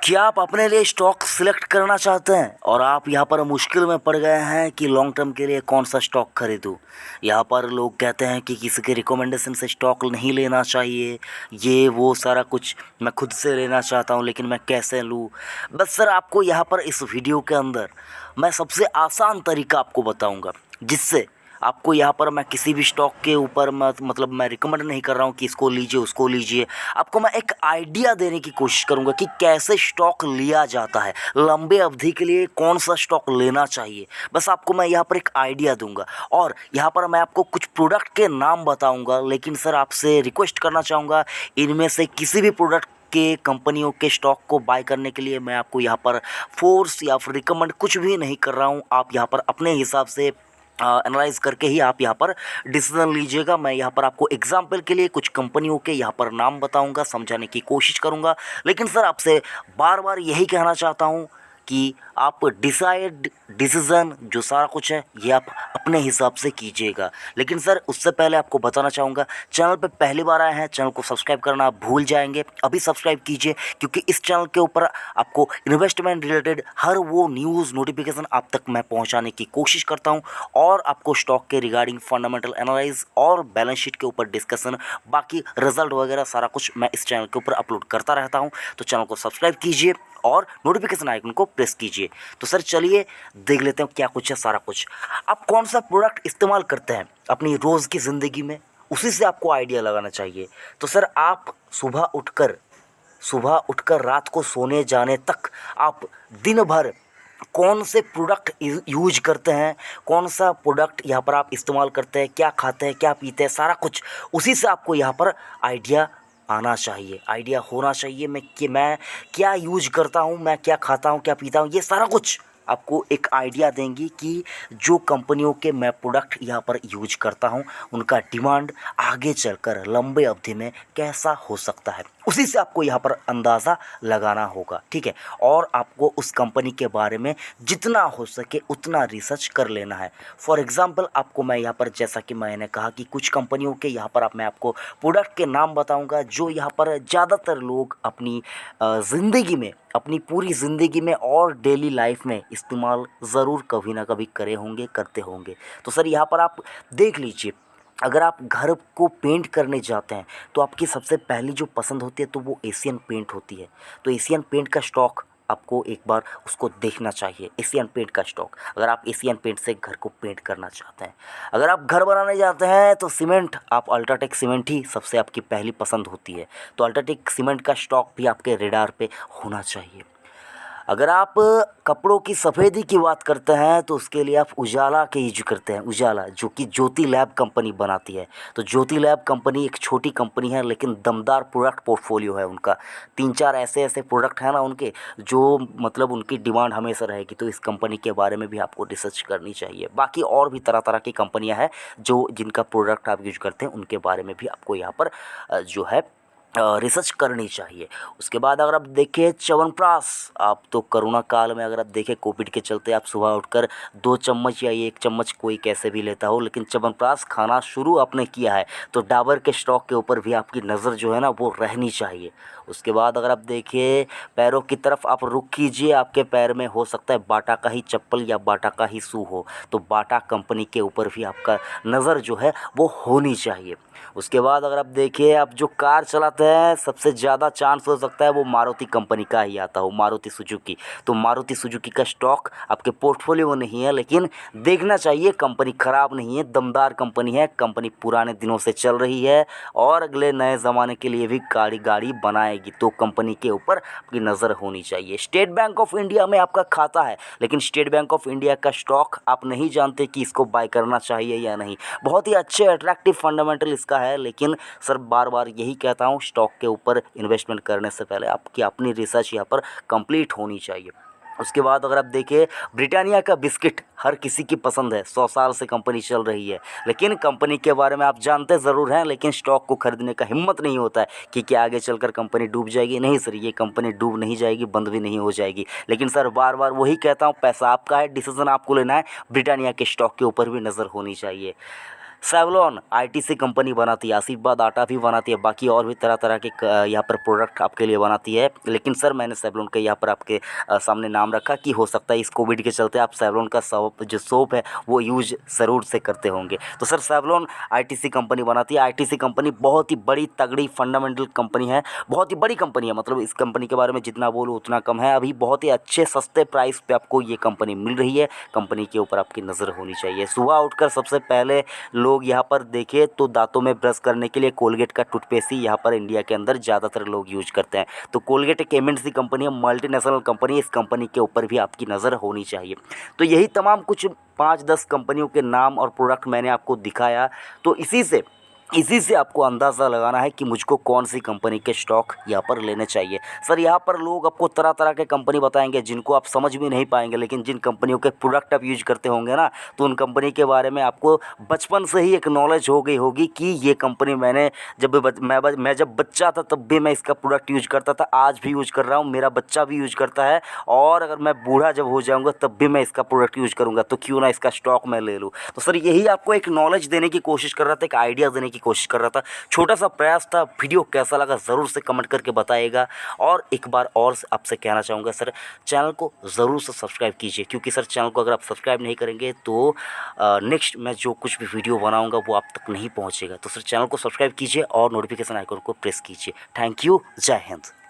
क्या आप अपने लिए स्टॉक सिलेक्ट करना चाहते हैं और आप यहाँ पर मुश्किल में पड़ गए हैं कि लॉन्ग टर्म के लिए कौन सा स्टॉक खरीदूँ। यहाँ पर लोग कहते हैं कि किसी के रिकमेंडेशन से स्टॉक नहीं लेना चाहिए, ये वो सारा कुछ मैं खुद से लेना चाहता हूँ, लेकिन मैं कैसे लूँ। बस सर, आपको यहाँ पर इस वीडियो के अंदर मैं सबसे आसान तरीका आपको बताऊँगा, जिससे आपको यहाँ पर मैं किसी भी स्टॉक के ऊपर मतलब मैं रिकमेंड नहीं कर रहा हूँ कि इसको लीजिए उसको लीजिए। आपको मैं एक आइडिया देने की कोशिश करूँगा कि कैसे स्टॉक लिया जाता है, लंबे अवधि के लिए कौन सा स्टॉक लेना चाहिए। बस आपको मैं यहाँ पर एक आइडिया दूंगा और यहाँ पर मैं आपको कुछ प्रोडक्ट के नाम बताऊँगा। लेकिन सर, आपसे रिक्वेस्ट करना चाहूँगा, इनमें से किसी भी प्रोडक्ट के कंपनियों के स्टॉक को बाय करने के लिए मैं आपको यहाँ पर फोर्स या फिर रिकमेंड कुछ भी नहीं कर रहा हूँ। आप यहाँ पर अपने हिसाब से एनालाइज़ करके ही आप यहाँ पर डिसीज़न लीजिएगा। मैं यहाँ पर आपको एग्जाम्पल के लिए कुछ कंपनियों के यहाँ पर नाम बताऊँगा, समझाने की कोशिश करूँगा। लेकिन सर, आपसे बार बार यही कहना चाहता हूँ कि आप डिसीज़न जो सारा कुछ है ये आप अपने हिसाब से कीजिएगा। लेकिन सर, उससे पहले आपको बताना चाहूँगा, चैनल पे पहली बार आए हैं, चैनल को सब्सक्राइब करना आप भूल जाएंगे, अभी सब्सक्राइब कीजिए, क्योंकि इस चैनल के ऊपर आपको इन्वेस्टमेंट रिलेटेड हर वो न्यूज़ नोटिफिकेशन आप तक मैं पहुँचाने की कोशिश करता हूँ और आपको स्टॉक के रिगार्डिंग फंडामेंटल एनालाइज और बैलेंस शीट के ऊपर डिस्कशन, बाकी रिजल्ट वगैरह सारा कुछ मैं इस चैनल के ऊपर अपलोड करता रहता हूँ। तो चैनल को सब्सक्राइब कीजिए और नोटिफिकेशन आइकन को प्रेस कीजिए। तो सर, चलिए देख लेते हैं क्या कुछ है सारा कुछ। आप कौन सा प्रोडक्ट इस्तेमाल करते हैं अपनी रोज़ की ज़िंदगी में, उसी से आपको आइडिया लगाना चाहिए। तो सर, आप सुबह उठकर रात को सोने जाने तक आप दिन भर कौन से प्रोडक्ट यूज करते हैं, कौन सा प्रोडक्ट यहाँ पर आप इस्तेमाल करते हैं, क्या खाते हैं, क्या पीते हैं, सारा कुछ उसी से आपको यहाँ पर आइडिया आना चाहिए, आइडिया होना चाहिए मैं क्या यूज करता हूँ, मैं क्या खाता हूँ, क्या पीता हूँ। ये सारा कुछ आपको एक आइडिया देंगी कि जो कंपनियों के मैं प्रोडक्ट यहाँ पर यूज करता हूँ उनका डिमांड आगे चलकर लंबे अवधि में कैसा हो सकता है, उसी से आपको यहाँ पर अंदाज़ा लगाना होगा, ठीक है। और आपको उस कंपनी के बारे में जितना हो सके उतना रिसर्च कर लेना है। फॉर एग्ज़ाम्पल, आपको मैं यहाँ पर, जैसा कि मैंने कहा कि कुछ कंपनियों के यहाँ पर मैं आपको प्रोडक्ट के नाम बताऊँगा जो यहाँ पर ज़्यादातर लोग अपनी ज़िंदगी में, अपनी पूरी ज़िंदगी में और डेली लाइफ में इस्तेमाल ज़रूर कभी ना कभी करे होंगे, करते होंगे। तो सर, यहाँ पर आप देख लीजिए, अगर आप घर को पेंट करने जाते हैं तो आपकी सबसे पहली जो पसंद होती है तो वो एशियन पेंट होती है। तो एशियन पेंट का स्टॉक आपको एक बार उसको देखना चाहिए, एशियन पेंट का स्टॉक, अगर आप एशियन पेंट से घर को पेंट करना चाहते हैं। अगर आप घर बनाने जाते हैं तो सीमेंट, आप अल्ट्राटेक सीमेंट ही सबसे आपकी पहली पसंद होती है, तो अल्ट्राटेक सीमेंट का स्टॉक भी आपके रेडार पे होना चाहिए। अगर आप कपड़ों की सफ़ेदी की बात करते हैं तो उसके लिए आप उजाला के यूज करते हैं, उजाला जो कि ज्योति लैब कंपनी बनाती है। तो ज्योति लैब कंपनी एक छोटी कंपनी है लेकिन दमदार प्रोडक्ट पोर्टफोलियो है उनका। 3-4 ऐसे ऐसे प्रोडक्ट हैं ना उनके, जो मतलब उनकी डिमांड हमेशा रहेगी। तो इस कंपनी के बारे में भी आपको रिसर्च करनी चाहिए। बाकी और भी तरह तरह की कंपनियाँ हैं जो जिनका प्रोडक्ट आप यूज करते हैं, उनके बारे में भी आपको यहाँ पर जो है रिसर्च करनी चाहिए। उसके बाद अगर आप देखें च्यवनप्राश, आप तो कोरोना काल में अगर आप देखें कोविड के चलते आप सुबह उठकर 2 चम्मच या 1 चम्मच कोई कैसे भी लेता हो, लेकिन च्यवनप्राश खाना शुरू आपने किया है तो डाबर के स्टॉक के ऊपर भी आपकी नज़र जो है ना वो रहनी चाहिए। उसके बाद अगर आप देखिए पैरों की तरफ आप रुख कीजिए, आपके पैर में हो सकता है बाटा का ही चप्पल या बाटा का ही शू हो, तो बाटा कंपनी के ऊपर भी आपका नज़र जो है वो होनी चाहिए। उसके बाद अगर आप देखिए, आप जो कार चलाते हैं सबसे ज़्यादा चांस हो सकता है वो मारुति कंपनी का ही आता हो, मारुति सुजुकी। तो मारुति सुजुकी का स्टॉक आपके पोर्टफोलियो में नहीं है, लेकिन देखना चाहिए, कंपनी ख़राब नहीं है, दमदार कंपनी है, कंपनी पुराने दिनों से चल रही है और अगले नए ज़माने के लिए भी गाड़ी बनाएगी। तो कंपनी के ऊपर आपकी नज़र होनी चाहिए। स्टेट बैंक ऑफ इंडिया में आपका खाता है, लेकिन स्टेट बैंक ऑफ इंडिया का स्टॉक आप नहीं जानते कि इसको बाय करना चाहिए या नहीं। बहुत ही अच्छे अट्रैक्टिव फंडामेंटल इसका है, लेकिन सर बार बार यही कहता हूँ, स्टॉक के ऊपर इन्वेस्टमेंट करने से पहले आपकी अपनी रिसर्च यहाँ पर कंप्लीट होनी चाहिए। उसके बाद अगर आप देखिए, ब्रिटानिया का बिस्किट हर किसी की पसंद है, 100 साल से कंपनी चल रही है, लेकिन कंपनी के बारे में आप जानते ज़रूर हैं, लेकिन स्टॉक को खरीदने का हिम्मत नहीं होता है कि क्या आगे चलकर कंपनी डूब जाएगी। नहीं सर, ये कंपनी डूब नहीं जाएगी, बंद भी नहीं हो जाएगी। लेकिन सर बार बार वही कहता हूँ, पैसा आपका है, डिसीजन आपको लेना है, ब्रिटानिया के स्टॉक के ऊपर भी नज़र होनी चाहिए। सेवलॉन आईटीसी कंपनी बनाती है, आशीर्वाद आटा भी बनाती है, बाकी और भी तरह तरह के यहाँ पर प्रोडक्ट आपके लिए बनाती है। लेकिन सर मैंने सेवलॉन का यहाँ पर आपके सामने नाम रखा कि हो सकता है इस कोविड के चलते आप सेवलॉन का सोप है वो यूज ज़रूर से करते होंगे। तो सर सेवलॉन आईटीसी कंपनी बनाती है। आईटीसी कंपनी बहुत ही बड़ी तगड़ी फंडामेंटल कंपनी है, बहुत ही बड़ी कंपनी है। मतलब इस कंपनी के बारे में जितना बोलूँ उतना कम है। अभी बहुत ही अच्छे सस्ते प्राइस पे आपको ये कंपनी मिल रही है। कंपनी के ऊपर आपकी नज़र होनी चाहिए। सुबह उठकर सबसे पहले लोग यहाँ पर देखें तो दांतों में ब्रश करने के लिए कोलगेट का टूथपेस्ट ही यहाँ पर इंडिया के अंदर ज़्यादातर लोग यूज करते हैं। तो कोलगेट एक एमएनसी कंपनी है, मल्टीनेशनल कंपनी है। इस कंपनी के ऊपर भी आपकी नज़र होनी चाहिए। तो यही तमाम कुछ 5-10 कंपनियों के नाम और प्रोडक्ट मैंने आपको दिखाया। तो इसी से आपको अंदाज़ा लगाना है कि मुझको कौन सी कंपनी के स्टॉक यहाँ पर लेने चाहिए। सर यहाँ पर लोग आपको तरह तरह के कंपनी बताएंगे जिनको आप समझ भी नहीं पाएंगे, लेकिन जिन कंपनियों के प्रोडक्ट आप यूज करते होंगे ना, तो उन कंपनी के बारे में आपको बचपन से ही एक नॉलेज हो गई होगी कि ये कंपनी मैंने मैं जब बच्चा था तब भी मैं इसका प्रोडक्ट यूज करता था, आज भी यूज कर रहा हूँ, मेरा बच्चा भी यूज करता है, और अगर मैं बूढ़ा जब हो जाऊँगा तब भी मैं इसका प्रोडक्ट यूज करूँगा, तो क्यों ना इसका स्टॉक मैं ले लूँ। तो सर यही आपको एक नॉलेज देने की कोशिश कर रहा था, एक आइडिया देने की कोशिश कर रहा था। छोटा सा प्रयास था। वीडियो कैसा लगा ज़रूर से कमेंट करके बताइएगा। और एक बार और आपसे कहना चाहूँगा सर, चैनल को ज़रूर से सब्सक्राइब कीजिए, क्योंकि सर चैनल को अगर आप सब्सक्राइब नहीं करेंगे तो नेक्स्ट मैं जो कुछ भी वीडियो बनाऊँगा वो आप तक नहीं पहुँचेगा। तो सर चैनल को सब्सक्राइब कीजिए और नोटिफिकेशन आइकन को प्रेस कीजिए। Thank you. जय हिंद।